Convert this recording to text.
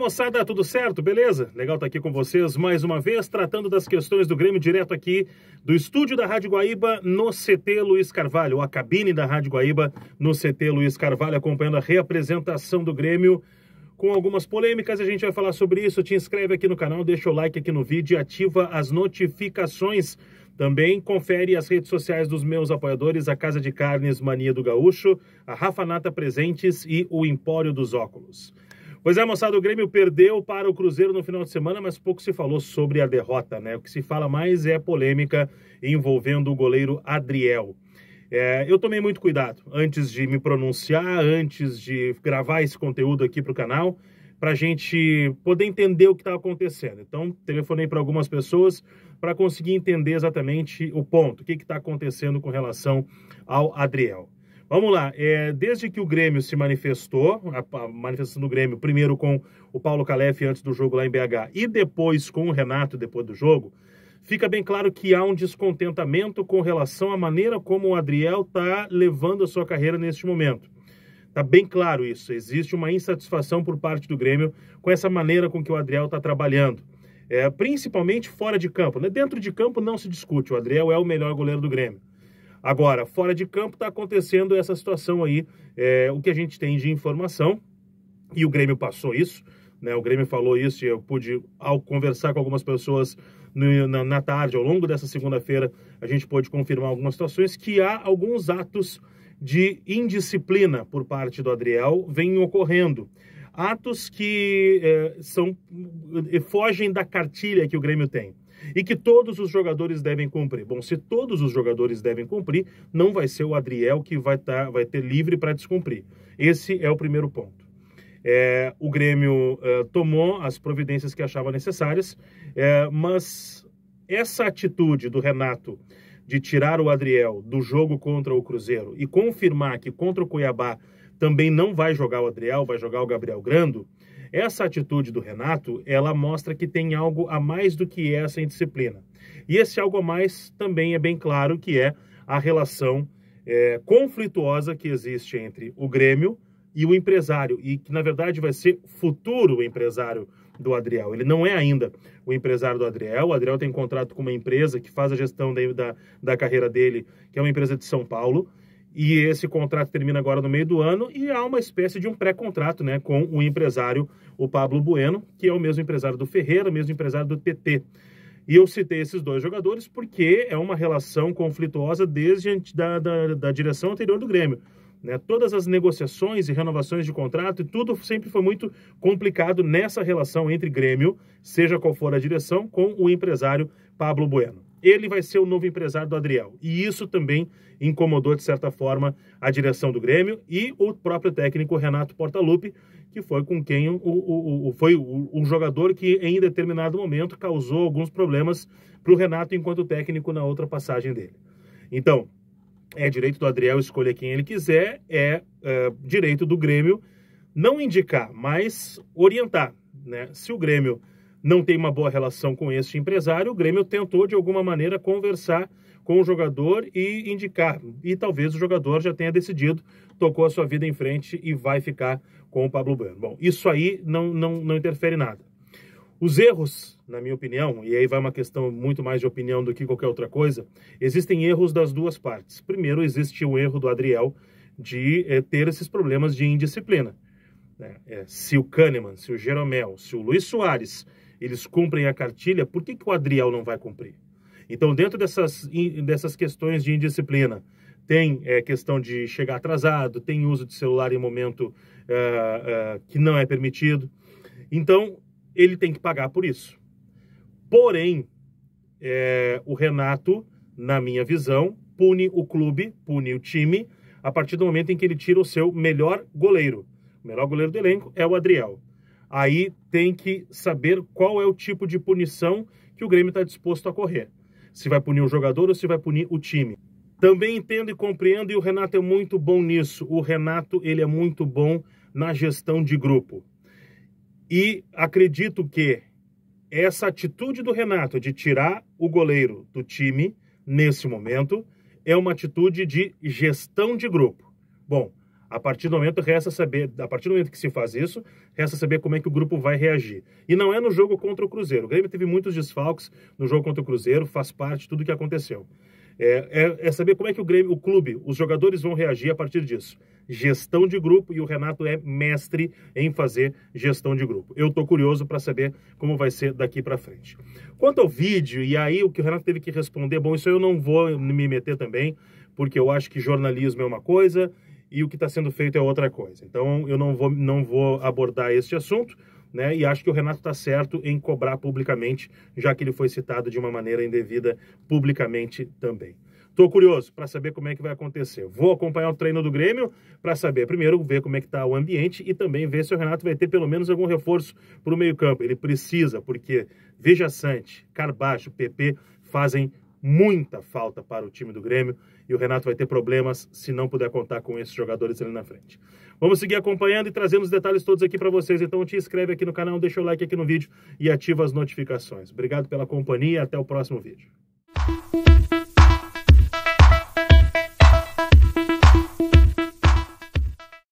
moçada, tudo certo? Beleza? Legal estar aqui com vocês mais uma vez, tratando das questões do Grêmio direto aqui do estúdio da Rádio Guaíba no CT Luiz Carvalho, ou a cabine da Rádio Guaíba no CT Luiz Carvalho, acompanhando a reapresentação do Grêmio com algumas polêmicas. A gente vai falar sobre isso. Te inscreve aqui no canal, deixa o like aqui no vídeo e ativa as notificações. Também confere as redes sociais dos meus apoiadores, a Casa de Carnes Mania do Gaúcho, a Rafa Nata Presentes e o Empório dos Óculos. Pois é, moçada, o Grêmio perdeu para o Cruzeiro no final de semana, mas pouco se falou sobre a derrota, né? O que se fala mais é a polêmica envolvendo o goleiro Adriel. Eu tomei muito cuidado antes de me pronunciar, antes de gravar esse conteúdo aqui para o canal, para a gente poder entender o que está acontecendo. Então, telefonei para algumas pessoas para conseguir entender exatamente o ponto, o que está acontecendo com relação ao Adriel. Vamos lá, desde que o Grêmio se manifestou, a manifestação do Grêmio, primeiro com o Paulo Calef antes do jogo lá em BH e depois com o Renato depois do jogo, fica bem claro que há um descontentamento com relação à maneira como o Adriel está levando a sua carreira neste momento. Está bem claro isso, existe uma insatisfação por parte do Grêmio com essa maneira com que o Adriel está trabalhando, principalmente fora de campo, né? Dentro de campo não se discute, o Adriel é o melhor goleiro do Grêmio. Agora, fora de campo está acontecendo essa situação aí, o que a gente tem de informação, e o Grêmio passou isso, né? O Grêmio falou isso e eu pude, ao conversar com algumas pessoas na tarde, ao longo dessa segunda-feira, a gente pôde confirmar algumas situações, que há alguns atos de indisciplina por parte do Adriel vêm ocorrendo. Atos que fogem da cartilha que o Grêmio tem. E que todos os jogadores devem cumprir. Bom, se todos os jogadores devem cumprir, não vai ser o Adriel que vai ter livre para descumprir. Esse é o primeiro ponto. O Grêmio tomou as providências que achava necessárias, mas essa atitude do Renato de tirar o Adriel do jogo contra o Cruzeiro e confirmar que contra o Cuiabá também não vai jogar o Adriel, vai jogar o Gabriel Grando, essa atitude do Renato, ela mostra que tem algo a mais do que essa indisciplina. E esse algo a mais também é bem claro que é a relação conflituosa que existe entre o Grêmio e o empresário, e que na verdade vai ser futuro empresário do Adriel. Ele não é ainda o empresário do Adriel. O Adriel tem contrato com uma empresa que faz a gestão da carreira dele, que é uma empresa de São Paulo, e esse contrato termina agora no meio do ano e há uma espécie de um pré-contrato, né, com o empresário, o Pablo Bueno, que é o mesmo empresário do Ferreira, o mesmo empresário do TT. E eu citei esses dois jogadores porque é uma relação conflituosa desde da direção anterior do Grêmio, né? Todas as negociações e renovações de contrato e tudo sempre foi muito complicado nessa relação entre Grêmio, seja qual for a direção, com o empresário Pablo Bueno. Ele vai ser o novo empresário do Adriel. E isso também incomodou, de certa forma, a direção do Grêmio e o próprio técnico Renato Portaluppi, que foi com quem foi o jogador que, em determinado momento, causou alguns problemas para o Renato enquanto técnico na outra passagem dele. Então, é direito do Adriel escolher quem ele quiser, direito do Grêmio não indicar, mas orientar, né? Se o Grêmio não tem uma boa relação com esse empresário, o Grêmio tentou, de alguma maneira, conversar com o jogador e indicar. E talvez o jogador já tenha decidido, tocou a sua vida em frente e vai ficar com o Pablo Bueno. Bom, isso aí não interfere nada. Os erros, na minha opinião, e aí vai uma questão muito mais de opinião do que qualquer outra coisa, existem erros das duas partes. Primeiro, existe o erro do Adriel de ter esses problemas de indisciplina. Se o Kahneman, se o Jeromel, se o Luiz Soares, eles cumprem a cartilha, por que o Adriel não vai cumprir? Então, dentro dessas questões de indisciplina, tem questão de chegar atrasado, tem uso de celular em momento que não é permitido. Então, ele tem que pagar por isso. Porém, o Renato, na minha visão, pune o clube, pune o time, a partir do momento em que ele tira o seu melhor goleiro. O melhor goleiro do elenco é o Adriel. Aí tem que saber qual é o tipo de punição que o Grêmio está disposto a correr. Se vai punir o jogador ou se vai punir o time. Também entendo e compreendo, e o Renato é muito bom nisso. O Renato, ele é muito bom na gestão de grupo. E acredito que essa atitude do Renato de tirar o goleiro do time, nesse momento, é uma atitude de gestão de grupo. Bom, A partir do momento que se faz isso, resta saber como é que o grupo vai reagir. E não é no jogo contra o Cruzeiro. O Grêmio teve muitos desfalques no jogo contra o Cruzeiro, faz parte de tudo o que aconteceu. É saber como é que o clube, os jogadores vão reagir a partir disso. Gestão de grupo, e o Renato é mestre em fazer gestão de grupo. Eu estou curioso para saber como vai ser daqui para frente. Quanto ao vídeo, e aí o que o Renato teve que responder, bom, isso eu não vou me meter também, porque eu acho que jornalismo é uma coisa e o que está sendo feito é outra coisa. Então eu não vou abordar este assunto, né? E acho que o Renato está certo em cobrar publicamente, já que ele foi citado de uma maneira indevida publicamente também. Estou curioso para saber como é que vai acontecer. Vou acompanhar o treino do Grêmio para saber, primeiro, ver como é que está o ambiente e também ver se o Renato vai ter pelo menos algum reforço para o meio-campo. Ele precisa, porque Veja Sante, Carbacho, PP fazem muita falta para o time do Grêmio e o Renato vai ter problemas se não puder contar com esses jogadores ali na frente. Vamos seguir acompanhando e trazendo os detalhes todos aqui para vocês. Então te inscreve aqui no canal, deixa o like aqui no vídeo e ativa as notificações. Obrigado pela companhia, até o próximo vídeo.